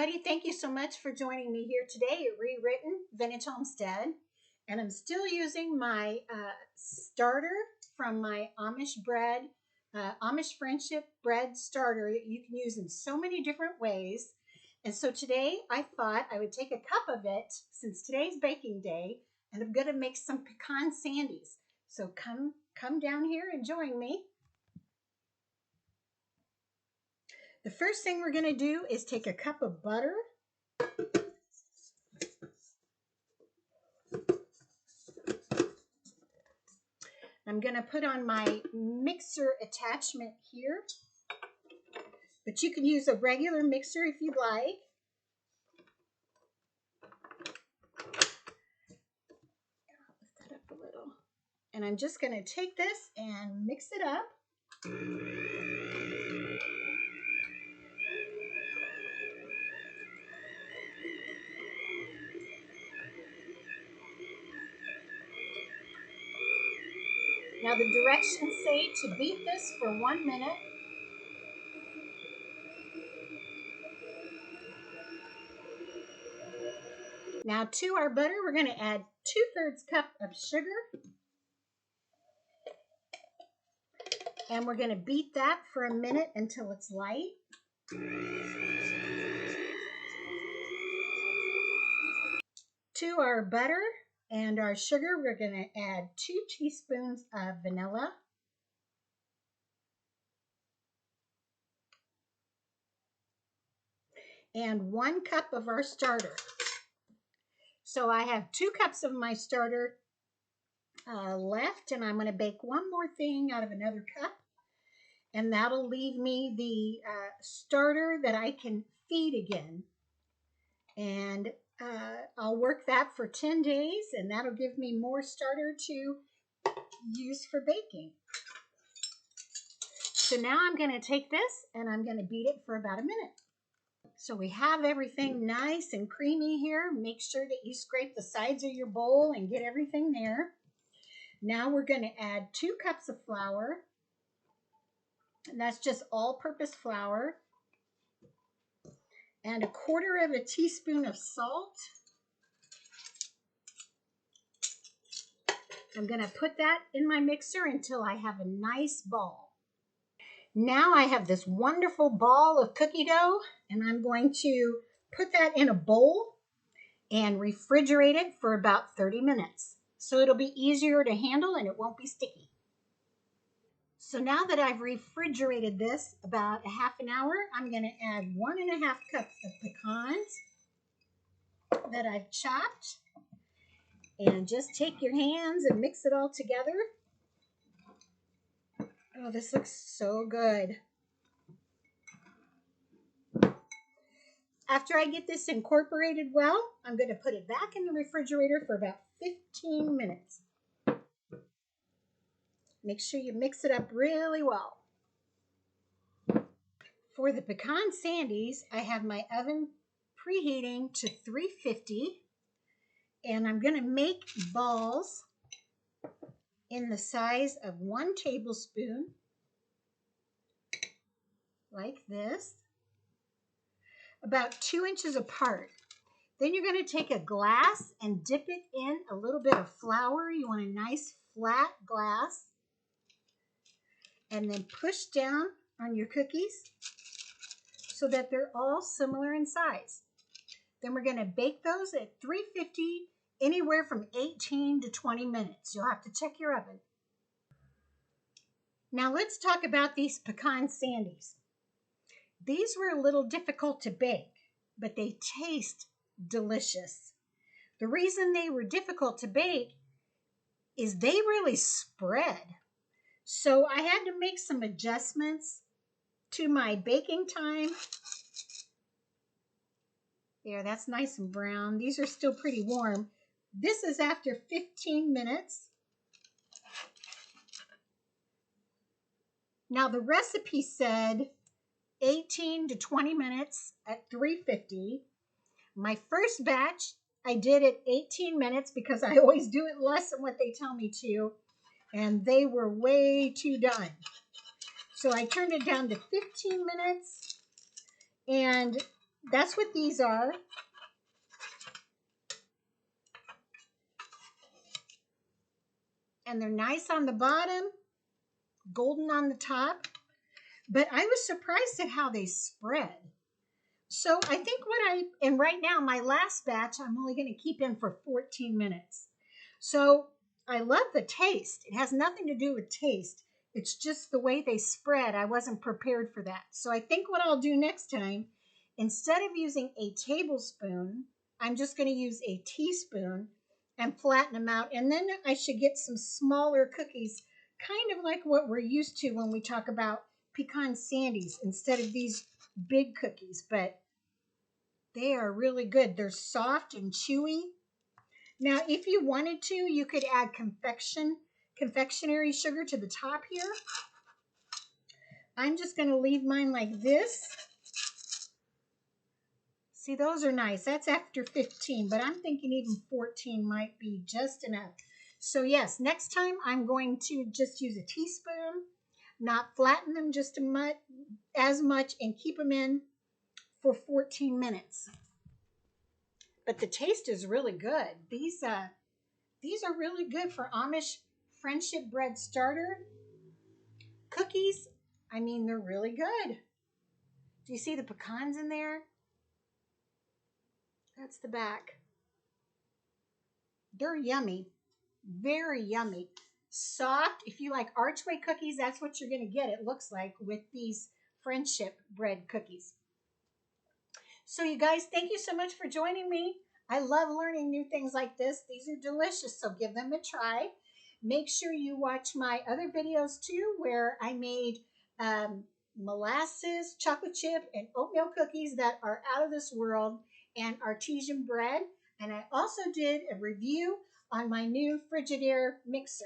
everybody. Thank you so much for joining me here today at Re-Written Vintage Homestead. And I'm still using my starter from my Amish bread, Amish Friendship Bread starter that you can use in so many different ways. And so today I thought I would take a cup of it since today's baking day, and I'm going to make some pecan sandies. So come down here and join me. The first thing we're going to do is take a cup of butter. I'm going to put on my mixer attachment here, but you can use a regular mixer if you'd like. I'll lift that up a little. And I'm just going to take this and mix it up. Now the directions say to beat this for 1 minute. Now to our butter, we're going to add 2/3 cup of sugar. And we're going to beat that for a minute until it's light. To our butter and our sugar, we're going to add 2 teaspoons of vanilla. And 1 cup of our starter. So I have 2 cups of my starter left, and I'm going to bake one more thing out of another cup. And that'll leave me the starter that I can feed again. And I'll work that for 10 days, and that'll give me more starter to use for baking. So now I'm going to take this and I'm going to beat it for about a minute. So we have everything nice and creamy here. Make sure that you scrape the sides of your bowl and get everything there. Now we're going to add 2 cups of flour. And that's just all-purpose flour. And 1/4 teaspoon of salt. I'm going to put that in my mixer until I have a nice ball. Now I have this wonderful ball of cookie dough, and I'm going to put that in a bowl and refrigerate it for about 30 minutes. So it'll be easier to handle and it won't be sticky. So now that I've refrigerated this about a half an hour, I'm going to add 1½ cups of pecans that I've chopped. And just take your hands and mix it all together. Oh, this looks so good. After I get this incorporated well, I'm going to put it back in the refrigerator for about 15 minutes. Make sure you mix it up really well. For the pecan sandies, I have my oven preheating to 350, and I'm going to make balls in the size of 1 tablespoon, like this, about 2 inches apart. Then you're going to take a glass and dip it in a little bit of flour. You want a nice flat glass. And then push down on your cookies so that they're all similar in size. Then we're going to bake those at 350, anywhere from 18 to 20 minutes. You'll have to check your oven. Now let's talk about these pecan sandies. These were a little difficult to bake, but they taste delicious. The reason they were difficult to bake is they really spread. So I had to make some adjustments to my baking time. There, that's nice and brown. These are still pretty warm. This is after 15 minutes. Now the recipe said 18 to 20 minutes at 350. My first batch I did at 18 minutes because I always do it less than what they tell me to, and they were way too done. So I turned it down to 15 minutes, and that's what these are. And they're nice on the bottom, golden on the top. But I was surprised at how they spread. So I think and right now my last batch, I'm only going to keep in for 14 minutes. So I love the taste. It has nothing to do with taste. It's just the way they spread. I wasn't prepared for that. So I think what I'll do next time, instead of using a tablespoon, I'm just going to use a teaspoon and flatten them out. And then I should get some smaller cookies, kind of like what we're used to when we talk about pecan sandies, instead of these big cookies. But they are really good. They're soft and chewy. Now, if you wanted to, you could add confectionery sugar to the top here. I'm just going to leave mine like this. See, those are nice. That's after 15, but I'm thinking even 14 might be just enough. So yes, next time I'm going to just use a teaspoon, not flatten them just as much, and keep them in for 14 minutes. But the taste is really good. These are really good for Amish friendship bread starter cookies. I mean, they're really good. Do you see the pecans in there? That's the back. They're yummy. Very yummy. Soft. If you like archway cookies, that's what you're going to get, it looks like, with these friendship bread cookies. So you guys, thank you so much for joining me. I love learning new things like this. These are delicious, so give them a try. Make sure you watch my other videos too, where I made molasses, chocolate chip, and oatmeal cookies that are out of this world, and artesian bread. And I also did a review on my new Frigidaire mixer,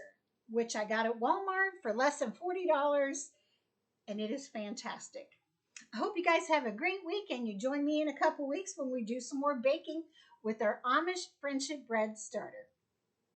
which I got at Walmart for less than $40, and it is fantastic. I hope you guys have a great week, and you join me in a couple weeks when we do some more baking with our Amish friendship bread starter.